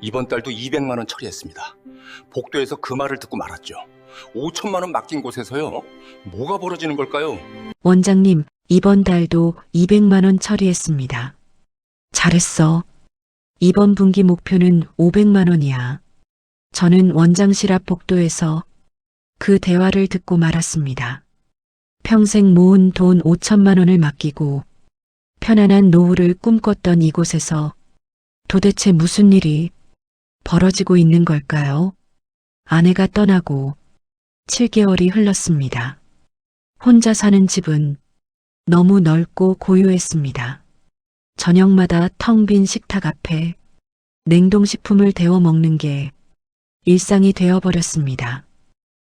이번 달도 200만 원 처리했습니다. 복도에서 그 말을 듣고 말았죠. 5천만 원 맡긴 곳에서요. 뭐가 벌어지는 걸까요? 원장님, 이번 달도 200만 원 처리했습니다. 잘했어. 이번 분기 목표는 500만 원이야. 저는 원장실 앞 복도에서 그 대화를 듣고 말았습니다. 평생 모은 돈 5천만 원을 맡기고 편안한 노후를 꿈꿨던 이곳에서 도대체 무슨 일이 벌어지고 있는 걸까요? 아내가 떠나고 7개월이 흘렀습니다. 혼자 사는 집은 너무 넓고 고요했습니다. 저녁마다 텅 빈 식탁 앞에 냉동식품을 데워 먹는 게 일상이 되어버렸습니다.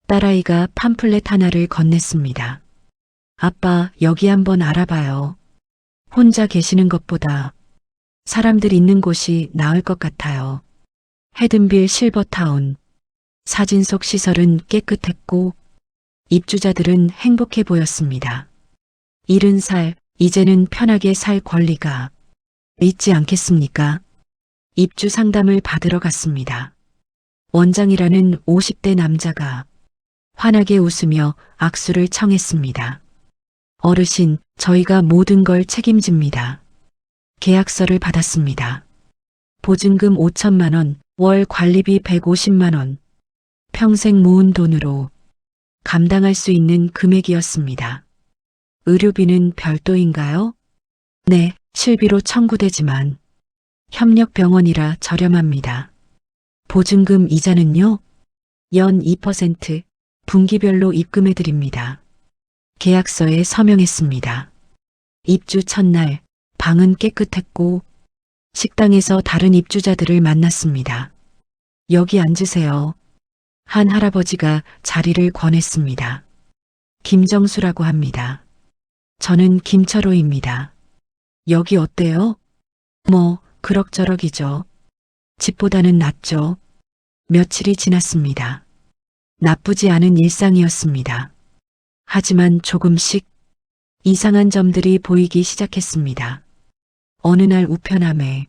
딸아이가 팜플렛 하나를 건넸습니다. 아빠, 여기 한번 알아봐요. 혼자 계시는 것보다 사람들 있는 곳이 나을 것 같아요. 헤든빌 실버타운. 사진 속 시설은 깨끗했고 입주자들은 행복해 보였습니다. 70살, 이제는 편하게 살 권리가 있지 않겠습니까? 입주 상담을 받으러 갔습니다. 원장이라는 50대 남자가 환하게 웃으며 악수를 청했습니다. 어르신, 저희가 모든 걸 책임집니다. 계약서를 받았습니다. 보증금 5천만 원, 월 관리비 150만 원. 평생 모은 돈으로 감당할 수 있는 금액이었습니다. 의료비는 별도인가요? 네, 실비로 청구되지만 협력병원이라 저렴합니다. 보증금 이자는요? 연 2%, 분기별로 입금해드립니다. 계약서에 서명했습니다. 입주 첫날, 방은 깨끗했고 식당에서 다른 입주자들을 만났습니다. 여기 앉으세요. 한 할아버지가 자리를 권했습니다. 김정수라고 합니다. 저는 김철호입니다. 여기 어때요? 뭐 그럭저럭이죠. 집보다는 낫죠. 며칠이 지났습니다. 나쁘지 않은 일상이었습니다. 하지만 조금씩 이상한 점들이 보이기 시작했습니다. 어느 날 우편함에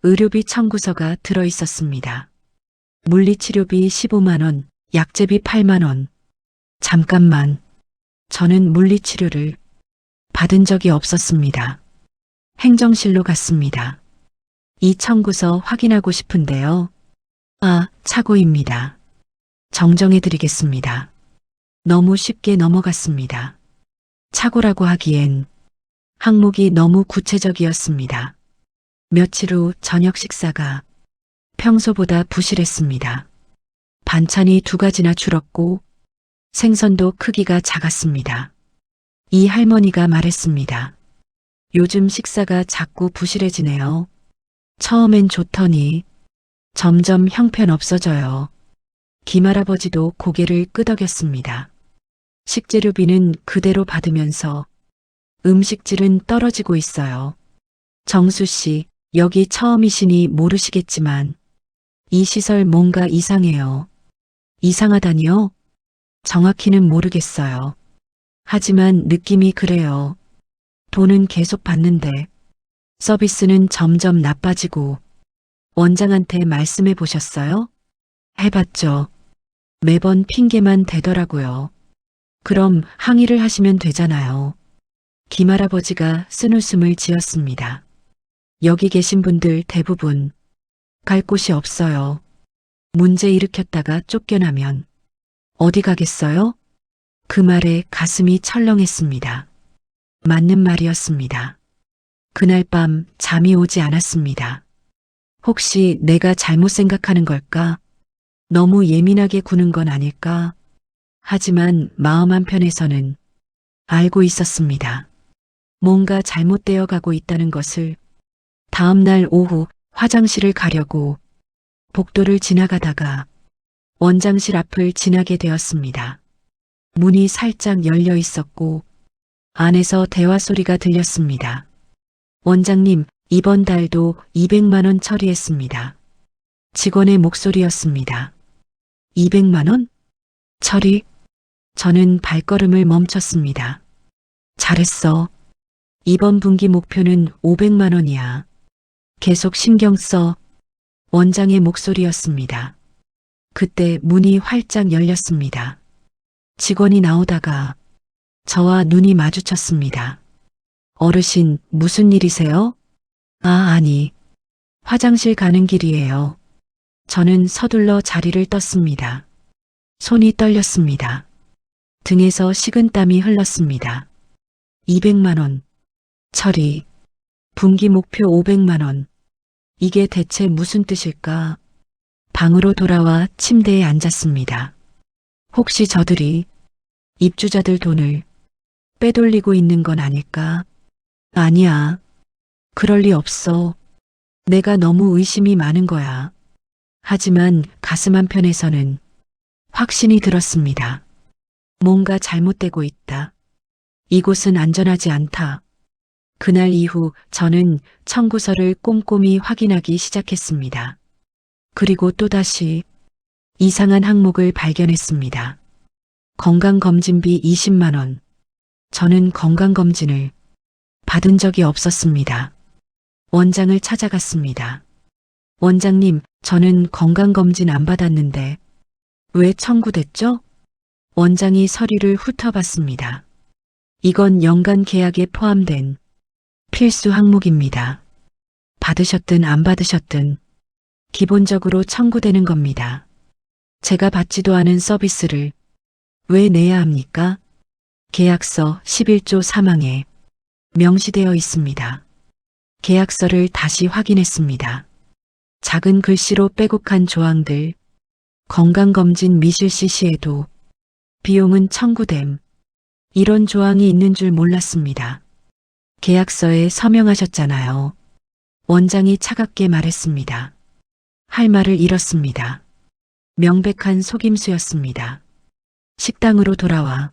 의료비 청구서가 들어 있었습니다. 물리치료비 15만 원, 약제비 8만 원. 잠깐만. 저는 물리치료를 받은 적이 없었습니다. 행정실로 갔습니다. 이 청구서 확인하고 싶은데요. 아, 착오입니다. 정정해 드리겠습니다. 너무 쉽게 넘어갔습니다. 착오라고 하기엔 항목이 너무 구체적이었습니다. 며칠 후 저녁 식사가 평소보다 부실했습니다. 반찬이 2가지나 줄었고 생선도 크기가 작았습니다. 이 할머니가 말했습니다. 요즘 식사가 자꾸 부실해지네요. 처음엔 좋더니 점점 형편없어져요. 김할아버지도 고개를 끄덕였습니다. 식재료비는 그대로 받으면서 음식질은 떨어지고 있어요. 정수 씨, 여기 처음이시니 모르시겠지만 이 시설 뭔가 이상해요. 이상하다니요? 정확히는 모르겠어요. 하지만 느낌이 그래요. 돈은 계속 받는데 서비스는 점점 나빠지고. 원장한테 말씀해 보셨어요? 해봤죠. 매번 핑계만 대더라고요. 그럼 항의를 하시면 되잖아요. 김할아버지가 쓴웃음을 지었습니다. 여기 계신 분들 대부분 갈 곳이 없어요. 문제 일으켰다가 쫓겨나면 어디 가겠어요? 그 말에 가슴이 철렁했습니다. 맞는 말이었습니다. 그날 밤 잠이 오지 않았습니다. 혹시 내가 잘못 생각하는 걸까? 너무 예민하게 구는 건 아닐까? 하지만 마음 한편에서는 알고 있었습니다. 뭔가 잘못되어 가고 있다는 것을. 다음 날 오후 화장실을 가려고 복도를 지나가다가 원장실 앞을 지나게 되었습니다. 문이 살짝 열려 있었고 안에서 대화 소리가 들렸습니다. 원장님, 이번 달도 200만 원 처리했습니다. 직원의 목소리였습니다. 200만 원? 처리? 저는 발걸음을 멈췄습니다. 잘했어. 이번 분기 목표는 500만 원이야. 계속 신경 써. 원장의 목소리였습니다. 그때 문이 활짝 열렸습니다. 직원이 나오다가 저와 눈이 마주쳤습니다. 어르신, 무슨 일이세요? 아니. 화장실 가는 길이에요. 저는 서둘러 자리를 떴습니다. 손이 떨렸습니다. 등에서 식은땀이 흘렀습니다. 200만 원. 처리. 분기 목표 500만 원. 이게 대체 무슨 뜻일까? 방으로 돌아와 침대에 앉았습니다. 혹시 저들이 입주자들 돈을 빼돌리고 있는 건 아닐까? 아니야. 그럴 리 없어. 내가 너무 의심이 많은 거야. 하지만 가슴 한편에서는 확신이 들었습니다. 뭔가 잘못되고 있다. 이곳은 안전하지 않다. 그날 이후 저는 청구서를 꼼꼼히 확인하기 시작했습니다. 그리고 또다시 이상한 항목을 발견했습니다. 건강검진비 20만 원. 저는 건강검진을 받은 적이 없었습니다. 원장을 찾아갔습니다. 원장님, 저는 건강검진 안 받았는데 왜 청구됐죠? 원장이 서류를 훑어봤습니다. 이건 연간 계약에 포함된 필수 항목입니다. 받으셨든 안 받으셨든 기본적으로 청구되는 겁니다. 제가 받지도 않은 서비스를 왜 내야 합니까? 계약서 11조 3항에 명시되어 있습니다. 계약서를 다시 확인했습니다. 작은 글씨로 빼곡한 조항들, 건강검진 미실시 시에도 비용은 청구됨. 이런 조항이 있는 줄 몰랐습니다. 계약서에 서명하셨잖아요. 원장이 차갑게 말했습니다. 할 말을 잃었습니다. 명백한 속임수였습니다. 식당으로 돌아와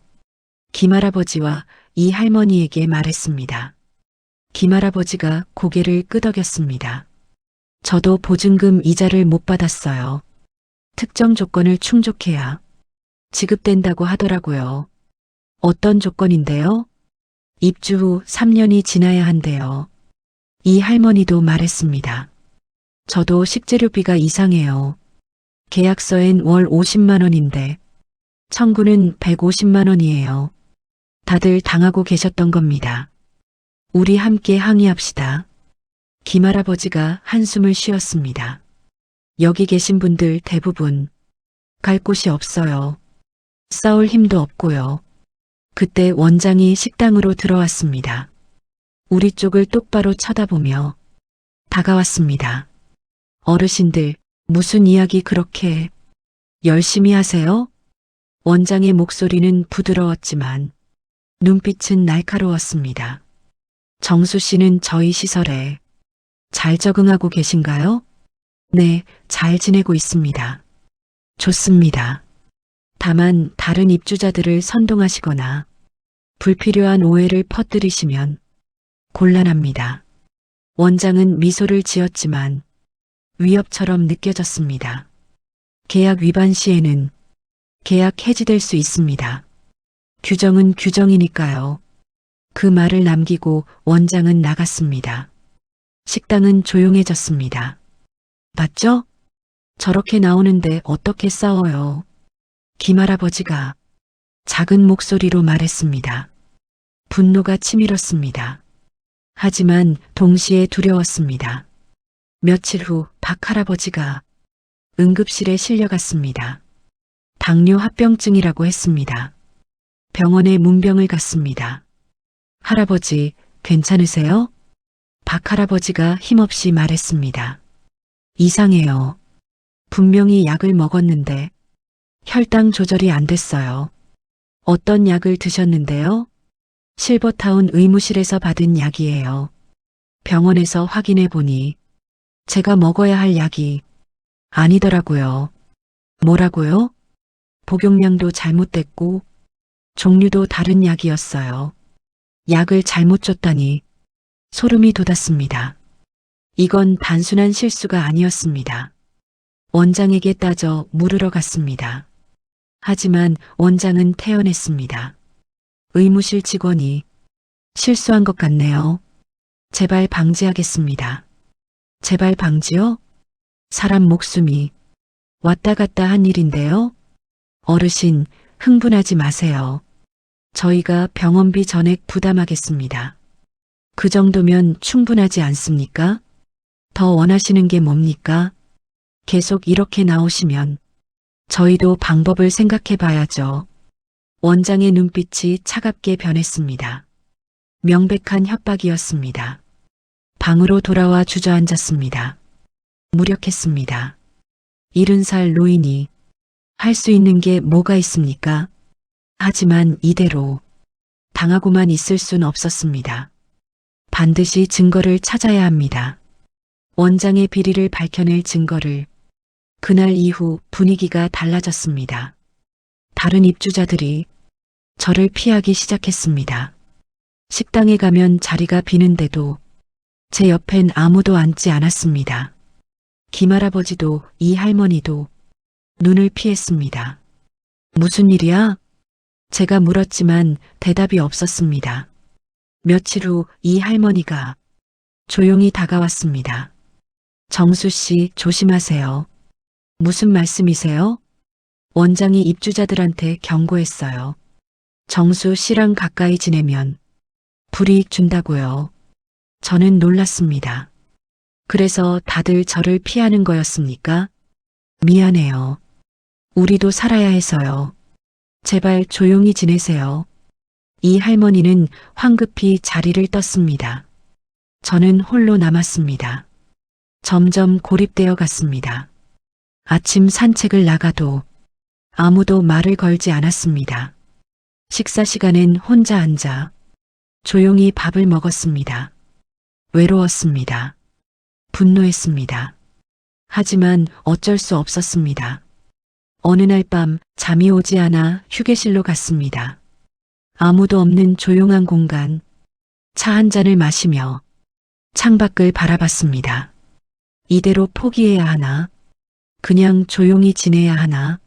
김할아버지와 이 할머니에게 말했습니다. 김할아버지가 고개를 끄덕였습니다. 저도 보증금 이자를 못 받았어요. 특정 조건을 충족해야 지급된다고 하더라고요. 어떤 조건인데요? 입주 후 3년이 지나야 한대요. 이 할머니도 말했습니다. 저도 식재료비가 이상해요. 계약서엔 월 50만 원인데 청구는 150만 원이에요. 다들 당하고 계셨던 겁니다. 우리 함께 항의합시다. 김할아버지가 한숨을 쉬었습니다. 여기 계신 분들 대부분 갈 곳이 없어요. 싸울 힘도 없고요. 그때 원장이 식당으로 들어왔습니다. 우리 쪽을 똑바로 쳐다보며 다가왔습니다. 어르신들, 무슨 이야기 그렇게 열심히 하세요? 원장의 목소리는 부드러웠지만 눈빛은 날카로웠습니다. 정수 씨는 저희 시설에 잘 적응하고 계신가요? 네, 잘 지내고 있습니다. 좋습니다. 다만 다른 입주자들을 선동하시거나 불필요한 오해를 퍼뜨리시면 곤란합니다. 원장은 미소를 지었지만 위협처럼 느껴졌습니다. 계약 위반 시에는 계약 해지될 수 있습니다. 규정은 규정이니까요. 그 말을 남기고 원장은 나갔습니다. 식당은 조용해졌습니다. 맞죠? 저렇게 나오는데 어떻게 싸워요? 김할아버지가 작은 목소리로 말했습니다. 분노가 치밀었습니다. 하지만 동시에 두려웠습니다. 며칠 후 박 할아버지가 응급실에 실려갔습니다. 당뇨 합병증이라고 했습니다. 병원에 문병을 갔습니다. 할아버지, 괜찮으세요? 박 할아버지가 힘없이 말했습니다. 이상해요. 분명히 약을 먹었는데 혈당 조절이 안 됐어요. 어떤 약을 드셨는데요? 실버타운 의무실에서 받은 약이에요. 병원에서 확인해 보니 제가 먹어야 할 약이 아니더라고요. 뭐라고요? 복용량도 잘못됐고 종류도 다른 약이었어요. 약을 잘못 줬다니 소름이 돋았습니다. 이건 단순한 실수가 아니었습니다. 원장에게 따져 물으러 갔습니다. 하지만 원장은 태연했습니다. 의무실 직원이 실수한 것 같네요. 재발 방지하겠습니다. 재발 방지요? 사람 목숨이 왔다 갔다 한 일인데요. 어르신, 흥분하지 마세요. 저희가 병원비 전액 부담하겠습니다. 그 정도면 충분하지 않습니까? 더 원하시는 게 뭡니까? 계속 이렇게 나오시면 저희도 방법을 생각해 봐야죠. 원장의 눈빛이 차갑게 변했습니다. 명백한 협박이었습니다. 방으로 돌아와 주저앉았습니다. 무력했습니다. 70살 노인이 할 수 있는 게 뭐가 있습니까? 하지만 이대로 당하고만 있을 순 없었습니다. 반드시 증거를 찾아야 합니다. 원장의 비리를 밝혀낼 증거를. 그날 이후 분위기가 달라졌습니다. 다른 입주자들이 저를 피하기 시작했습니다. 식당에 가면 자리가 비는데도 제 옆엔 아무도 앉지 않았습니다. 김할아버지도 이 할머니도 눈을 피했습니다. 무슨 일이야? 제가 물었지만 대답이 없었습니다. 며칠 후 이 할머니가 조용히 다가왔습니다. 정수 씨, 조심하세요. 무슨 말씀이세요? 원장이 입주자들한테 경고했어요. 정수 씨랑 가까이 지내면 불이익 준다고요. 저는 놀랐습니다. 그래서 다들 저를 피하는 거였습니까? 미안해요. 우리도 살아야 해서요. 제발 조용히 지내세요. 이 할머니는 황급히 자리를 떴습니다. 저는 홀로 남았습니다. 점점 고립되어 갔습니다. 아침 산책을 나가도 아무도 말을 걸지 않았습니다. 식사 시간엔 혼자 앉아 조용히 밥을 먹었습니다. 외로웠습니다. 분노했습니다. 하지만 어쩔 수 없었습니다. 어느 날 밤 잠이 오지 않아 휴게실로 갔습니다. 아무도 없는 조용한 공간, 차 한 잔을 마시며 창밖을 바라봤습니다. 이대로 포기해야 하나? 그냥 조용히 지내야 하나?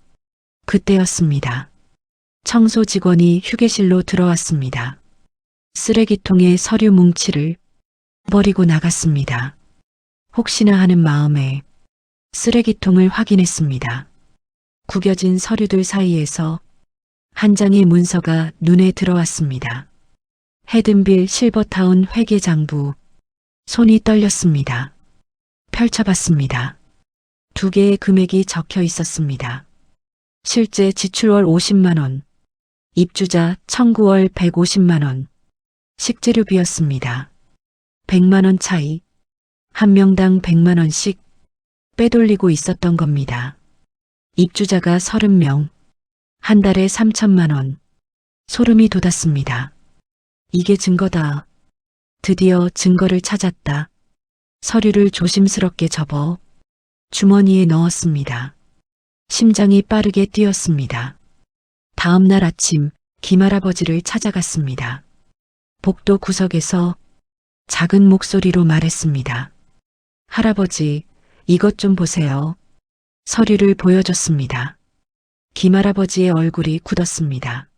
그때였습니다. 청소 직원이 휴게실로 들어왔습니다. 쓰레기통에 서류 뭉치를 버리고 나갔습니다. 혹시나 하는 마음에 쓰레기통을 확인했습니다. 구겨진 서류들 사이에서 한 장의 문서가 눈에 들어왔습니다. 헤든빌 실버타운 회계장부. 손이 떨렸습니다. 펼쳐봤습니다. 2개의 금액이 적혀 있었습니다. 실제 지출월 50만 원, 입주자 청구월 150만 원, 식재료비였습니다. 100만 원 차이, 한 명당 100만 원씩 빼돌리고 있었던 겁니다. 입주자가 30명, 한 달에 3천만 원. 소름이 돋았습니다. 이게 증거다. 드디어 증거를 찾았다. 서류를 조심스럽게 접어 주머니에 넣었습니다. 심장이 빠르게 뛰었습니다. 다음 날 아침 김할아버지를 찾아갔습니다. 복도 구석에서 작은 목소리로 말했습니다. 할아버지, 이것 좀 보세요. 서류를 보여줬습니다. 김할아버지의 얼굴이 굳었습니다.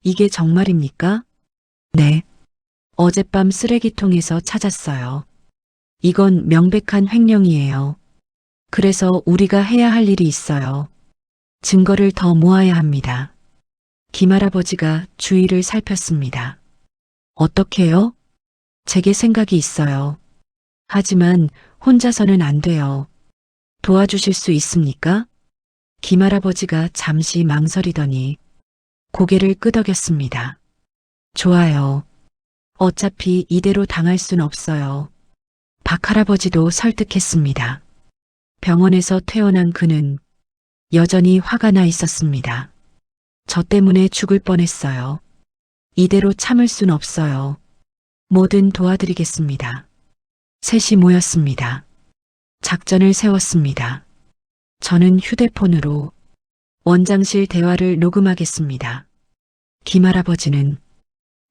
이게 정말입니까? 네. 어젯밤 쓰레기통에서 찾았어요. 이건 명백한 횡령이에요. 그래서 우리가 해야 할 일이 있어요. 증거를 더 모아야 합니다. 김할아버지가 주위를 살폈습니다. 어떻게요? 제게 생각이 있어요. 하지만 혼자서는 안 돼요. 도와주실 수 있습니까? 김할아버지가 잠시 망설이더니 고개를 끄덕였습니다. 좋아요. 어차피 이대로 당할 순 없어요. 박할아버지도 설득했습니다. 병원에서 퇴원한 그는 여전히 화가 나 있었습니다. 저 때문에 죽을 뻔했어요. 이대로 참을 순 없어요. 뭐든 도와드리겠습니다. 셋이 모였습니다. 작전을 세웠습니다. 저는 휴대폰으로 원장실 대화를 녹음하겠습니다. 김할아버지는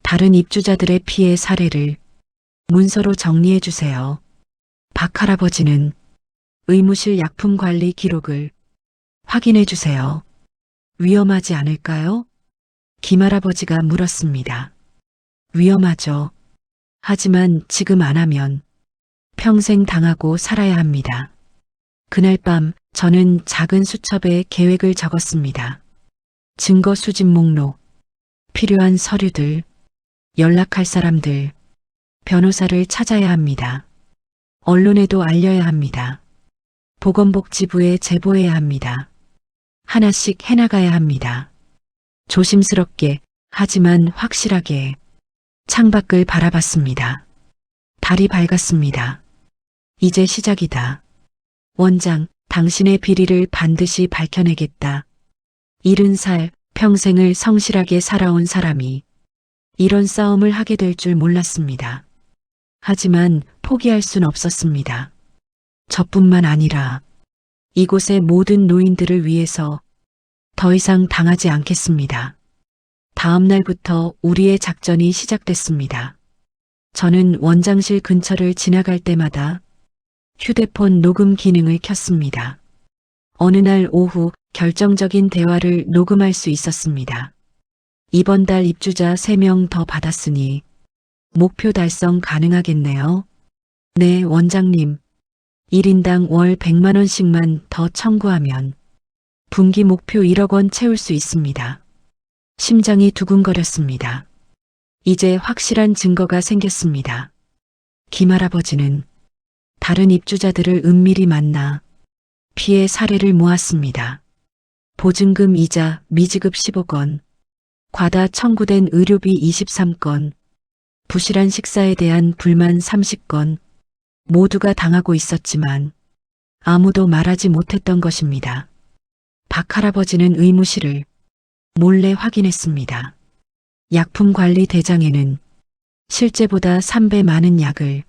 다른 입주자들의 피해 사례를 문서로 정리해 주세요. 박할아버지는 의무실 약품 관리 기록을 확인해 주세요. 위험하지 않을까요? 김할아버지가 물었습니다. 위험하죠. 하지만 지금 안 하면 평생 당하고 살아야 합니다. 그날 밤 저는 작은 수첩에 계획을 적었습니다. 증거 수집 목록, 필요한 서류들, 연락할 사람들, 변호사를 찾아야 합니다. 언론에도 알려야 합니다. 보건복지부에 제보해야 합니다. 하나씩 해나가야 합니다. 조심스럽게, 하지만 확실하게 창밖을 바라봤습니다. 달이 밝았습니다. 이제 시작이다. 원장, 당신의 비리를 반드시 밝혀내겠다. 70살, 평생을 성실하게 살아온 사람이 이런 싸움을 하게 될 줄 몰랐습니다. 하지만 포기할 순 없었습니다. 저뿐만 아니라 이곳의 모든 노인들을 위해서 더 이상 당하지 않겠습니다. 다음 날부터 우리의 작전이 시작됐습니다. 저는 원장실 근처를 지나갈 때마다 휴대폰 녹음 기능을 켰습니다. 어느 날 오후 결정적인 대화를 녹음할 수 있었습니다. 이번 달 입주자 3명 더 받았으니 목표 달성 가능하겠네요. 네, 원장님. 1인당 월 100만 원씩만 더 청구하면 분기 목표 1억 원 채울 수 있습니다. 심장이 두근거렸습니다. 이제 확실한 증거가 생겼습니다. 김할아버지는 다른 입주자들을 은밀히 만나 피해 사례를 모았습니다. 보증금 이자 미지급 10억 원, 과다 청구된 의료비 23건, 부실한 식사에 대한 불만 30건, 모두가 당하고 있었지만 아무도 말하지 못했던 것입니다. 박 할아버지는 의무실을 몰래 확인했습니다. 약품관리 대장에는 실제보다 3배 많은 약을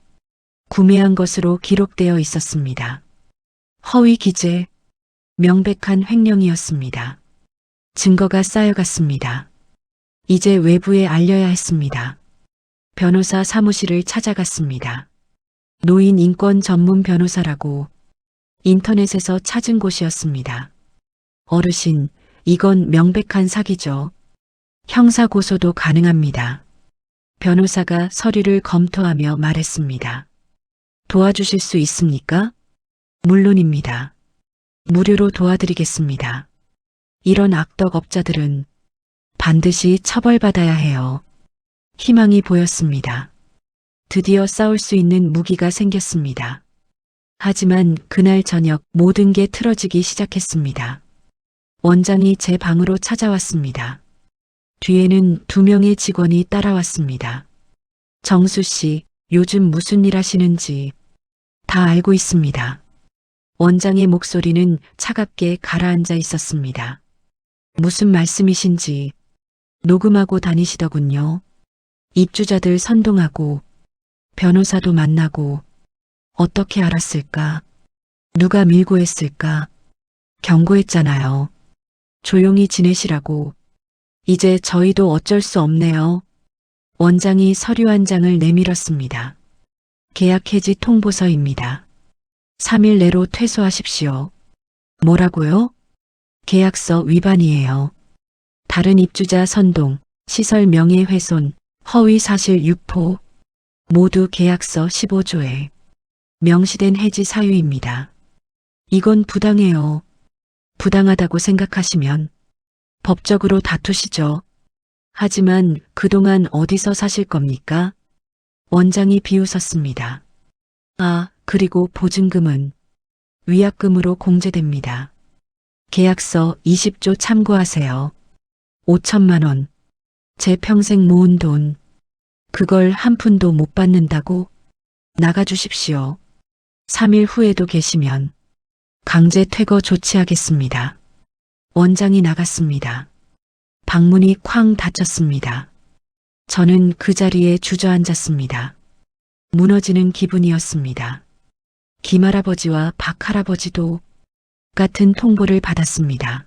구매한 것으로 기록되어 있었습니다. 허위 기재, 명백한 횡령이었습니다. 증거가 쌓여갔습니다. 이제 외부에 알려야 했습니다. 변호사 사무실을 찾아갔습니다. 노인 인권 전문 변호사라고 인터넷에서 찾은 곳이었습니다. 어르신, 이건 명백한 사기죠. 형사고소도 가능합니다. 변호사가 서류를 검토하며 말했습니다. 도와주실 수 있습니까? 물론입니다. 무료로 도와드리겠습니다. 이런 악덕 업자들은 반드시 처벌받아야 해요. 희망이 보였습니다. 드디어 싸울 수 있는 무기가 생겼습니다. 하지만 그날 저녁 모든 게 틀어지기 시작했습니다. 원장이 제 방으로 찾아왔습니다. 뒤에는 2명의 직원이 따라왔습니다. 정수 씨, 요즘 무슨 일 하시는지 다 알고 있습니다. 원장의 목소리는 차갑게 가라앉아 있었습니다. 무슨 말씀이신지 녹음하고 다니시더군요. 입주자들 선동하고 변호사도 만나고 어떻게 알았을까? 누가 밀고 했을까? 경고했잖아요. 조용히 지내시라고. 이제 저희도 어쩔 수 없네요. 원장이 서류 한 장을 내밀었습니다. 계약 해지 통보서입니다. 3일 내로 퇴소하십시오. 뭐라고요? 계약서 위반이에요. 다른 입주자 선동, 시설 명예훼손, 허위 사실 유포, 모두 계약서 15조에 명시된 해지 사유입니다. 이건 부당해요. 부당하다고 생각하시면 법적으로 다투시죠. 하지만 그동안 어디서 사실 겁니까? 원장이 비웃었습니다. 아, 그리고 보증금은 위약금으로 공제됩니다. 계약서 20조 참고하세요. 5천만 원. 제 평생 모은 돈. 그걸 한 푼도 못 받는다고? 나가주십시오. 3일 후에도 계시면 강제 퇴거 조치하겠습니다. 원장이 나갔습니다. 방문이 쾅 닫혔습니다. 저는 그 자리에 주저앉았습니다. 무너지는 기분이었습니다. 김할아버지와 박할아버지도 같은 통보를 받았습니다.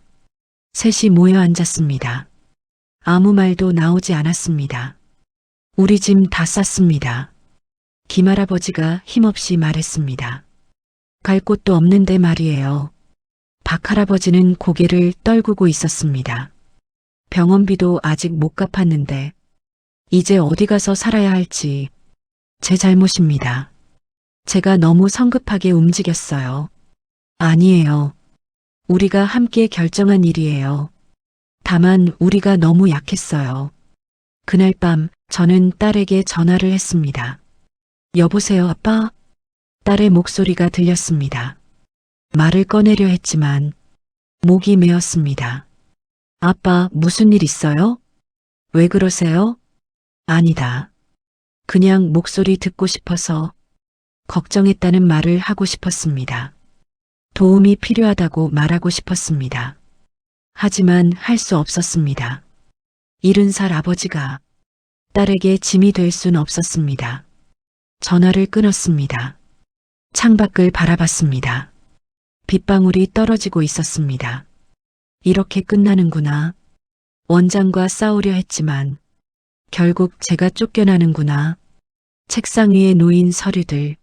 셋이 모여 앉았습니다. 아무 말도 나오지 않았습니다. 우리 짐 다 쌌습니다. 김할아버지가 힘없이 말했습니다. 갈 곳도 없는데 말이에요. 박할아버지는 고개를 떨구고 있었습니다. 병원비도 아직 못 갚았는데 이제 어디 가서 살아야 할지 제 잘못입니다. 제가 너무 성급하게 움직였어요. 아니에요. 우리가 함께 결정한 일이에요. 다만 우리가 너무 약했어요. 그날 밤 저는 딸에게 전화를 했습니다. 여보세요, 아빠? 딸의 목소리가 들렸습니다. 말을 꺼내려 했지만 목이 메었습니다. 아빠, 무슨 일 있어요? 왜 그러세요? 아니다. 그냥 목소리 듣고 싶어서 걱정했다는 말을 하고 싶었습니다. 도움이 필요하다고 말하고 싶었습니다. 하지만 할 수 없었습니다. 70살 아버지가 딸에게 짐이 될 순 없었습니다. 전화를 끊었습니다. 창밖을 바라봤습니다. 빗방울이 떨어지고 있었습니다. 이렇게 끝나는구나. 원장과 싸우려 했지만 결국 제가 쫓겨나는구나. 책상 위에 놓인 서류들,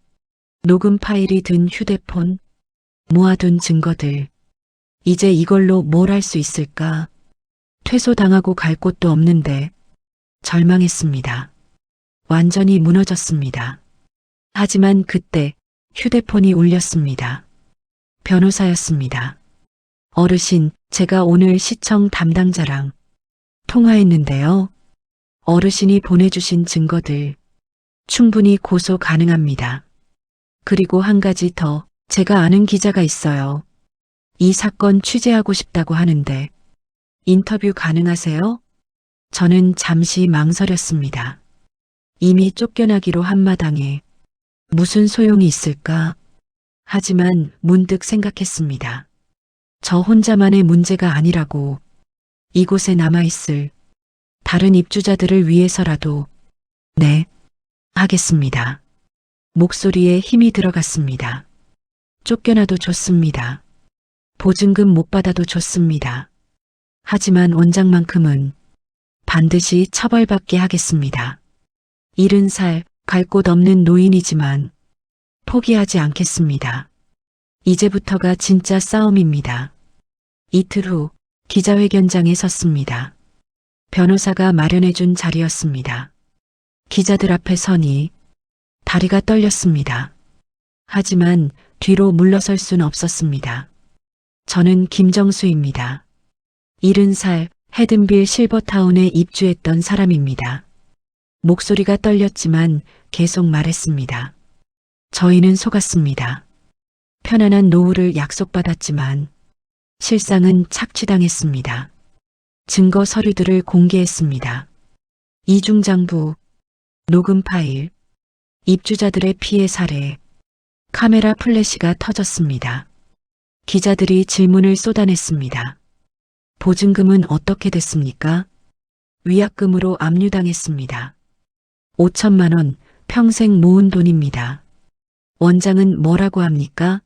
녹음 파일이 든 휴대폰, 모아둔 증거들. 이제 이걸로 뭘 할 수 있을까? 퇴소당하고 갈 곳도 없는데 절망했습니다. 완전히 무너졌습니다. 하지만 그때 휴대폰이 울렸습니다. 변호사였습니다. 어르신, 제가 오늘 시청 담당자랑 통화했는데요. 어르신이 보내주신 증거들 충분히 고소 가능합니다. 그리고 한 가지 더, 제가 아는 기자가 있어요. 이 사건 취재하고 싶다고 하는데 인터뷰 가능하세요? 저는 잠시 망설였습니다. 이미 쫓겨나기로 한 마당에 무슨 소용이 있을까? 하지만 문득 생각했습니다. 저 혼자만의 문제가 아니라고. 이곳에 남아있을 다른 입주자들을 위해서라도 네, 하겠습니다. 목소리에 힘이 들어갔습니다. 쫓겨나도 좋습니다. 보증금 못 받아도 좋습니다. 하지만 원장만큼은 반드시 처벌받게 하겠습니다. 70살, 갈 곳 없는 노인이지만 포기하지 않겠습니다. 이제부터가 진짜 싸움입니다. 이틀 후 기자회견장에 섰습니다. 변호사가 마련해준 자리였습니다. 기자들 앞에 서니 다리가 떨렸습니다. 하지만 뒤로 물러설 순 없었습니다. 저는 김정수입니다. 70살 헤든빌 실버타운에 입주했던 사람입니다. 목소리가 떨렸지만 계속 말했습니다. 저희는 속았습니다. 편안한 노후를 약속받았지만 실상은 착취당했습니다. 증거 서류들을 공개했습니다. 이중장부, 녹음 파일, 입주자들의 피해 사례, 카메라 플래시가 터졌습니다. 기자들이 질문을 쏟아냈습니다. 보증금은 어떻게 됐습니까? 위약금으로 압류당했습니다. 5천만 원 평생 모은 돈입니다. 원장은 뭐라고 합니까?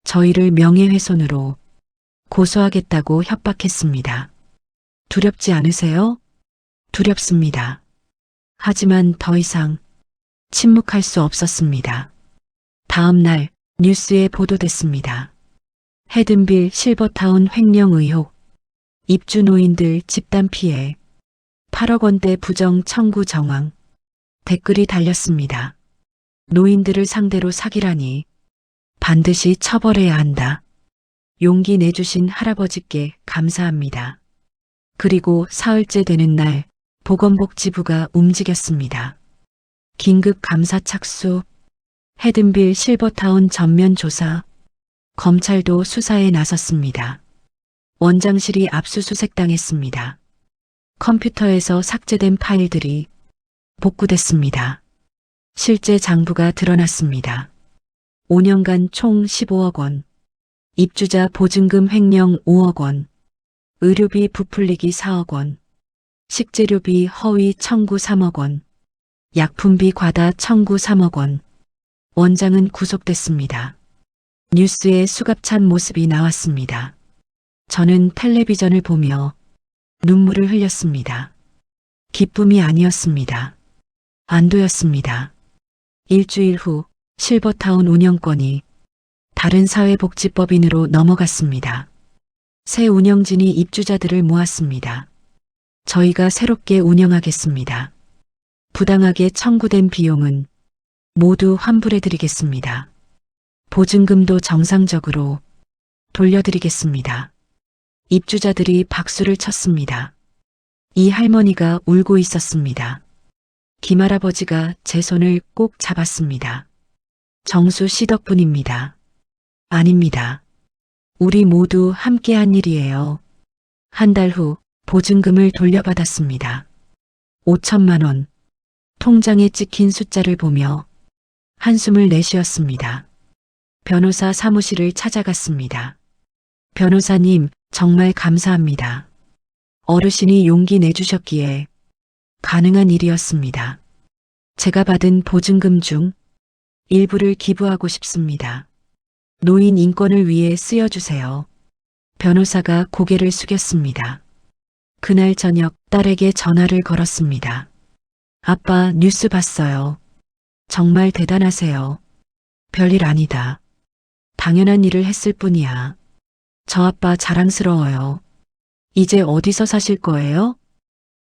저희를 명예훼손으로 고소하겠다고 협박했습니다. 두렵지 않으세요? 두렵습니다. 하지만 더 이상 침묵할 수 없었습니다. 다음 날 뉴스에 보도됐습니다. 헤든빌 실버타운 횡령 의혹, 입주 노인들 집단 피해, 8억 원대 부정 청구 정황, 댓글이 달렸습니다. 노인들을 상대로 사기라니 반드시 처벌해야 한다. 용기 내주신 할아버지께 감사합니다. 그리고 사흘째 되는 날 보건복지부가 움직였습니다. 긴급 감사 착수, 헤든빌 실버타운 전면 조사, 검찰도 수사에 나섰습니다. 원장실이 압수수색당했습니다. 컴퓨터에서 삭제된 파일들이 복구됐습니다. 실제 장부가 드러났습니다. 5년간 총 15억 원, 입주자 보증금 횡령 5억 원, 의료비 부풀리기 4억 원, 식재료비 허위 청구 3억 원, 약품비 과다 청구 3억 원. 원장은 구속됐습니다. 뉴스에 수갑찬 모습이 나왔습니다. 저는 텔레비전을 보며 눈물을 흘렸습니다. 기쁨이 아니었습니다. 안도였습니다. 일주일 후 실버타운 운영권이 다른 사회복지법인으로 넘어갔습니다. 새 운영진이 입주자들을 모았습니다. 저희가 새롭게 운영하겠습니다. 부당하게 청구된 비용은 모두 환불해드리겠습니다. 보증금도 정상적으로 돌려드리겠습니다. 입주자들이 박수를 쳤습니다. 이 할머니가 울고 있었습니다. 김할아버지가 제 손을 꼭 잡았습니다. 정수 씨 덕분입니다. 아닙니다. 우리 모두 함께한 일이에요. 한 달 후 보증금을 돌려받았습니다. 5천만 원. 통장에 찍힌 숫자를 보며 한숨을 내쉬었습니다. 변호사 사무실을 찾아갔습니다. 변호사님, 정말 감사합니다. 어르신이 용기 내주셨기에 가능한 일이었습니다. 제가 받은 보증금 중 일부를 기부하고 싶습니다. 노인 인권을 위해 쓰여주세요. 변호사가 고개를 숙였습니다. 그날 저녁 딸에게 전화를 걸었습니다. 아빠, 뉴스 봤어요. 정말 대단하세요. 별일 아니다. 당연한 일을 했을 뿐이야. 저 아빠 자랑스러워요. 이제 어디서 사실 거예요?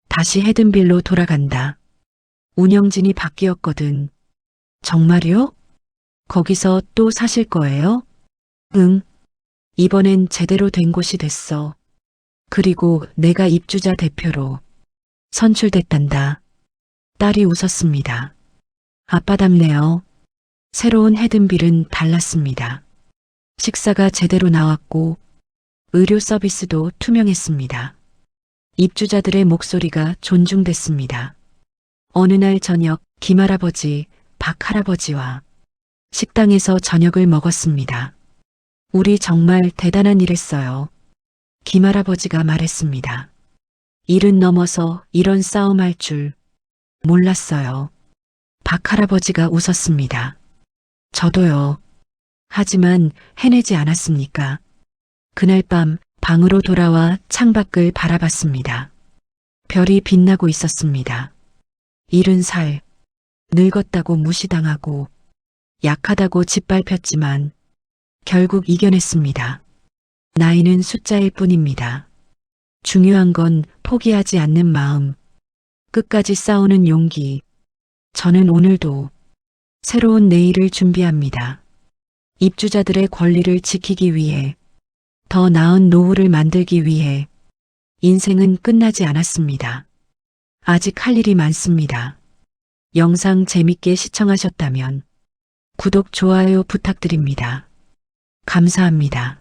다시 헤든빌로 돌아간다. 운영진이 바뀌었거든. 정말요? 거기서 또 사실 거예요? 응. 이번엔 제대로 된 곳이 됐어. 그리고 내가 입주자 대표로 선출됐단다. 딸이 웃었습니다. 아빠답네요. 새로운 헤든빌은 달랐습니다. 식사가 제대로 나왔고 의료 서비스도 투명했습니다. 입주자들의 목소리가 존중됐습니다. 어느 날 저녁 김할아버지, 박할아버지와 식당에서 저녁을 먹었습니다. 우리 정말 대단한 일 했어요. 김할아버지가 말했습니다. 일은 넘어서 이런 싸움할 줄 몰랐어요. 박할아버지가 웃었습니다. 저도요. 하지만 해내지 않았습니까? 그날 밤 방으로 돌아와 창밖을 바라봤습니다. 별이 빛나고 있었습니다. 70살, 늙었다고 무시당하고 약하다고 짓밟혔지만 결국 이겨냈습니다. 나이는 숫자일 뿐입니다. 중요한 건 포기하지 않는 마음, 끝까지 싸우는 용기. 저는 오늘도 새로운 내일을 준비합니다. 입주자들의 권리를 지키기 위해, 더 나은 노후를 만들기 위해 인생은 끝나지 않았습니다. 아직 할 일이 많습니다. 영상 재밌게 시청하셨다면 구독, 좋아요 부탁드립니다. 감사합니다.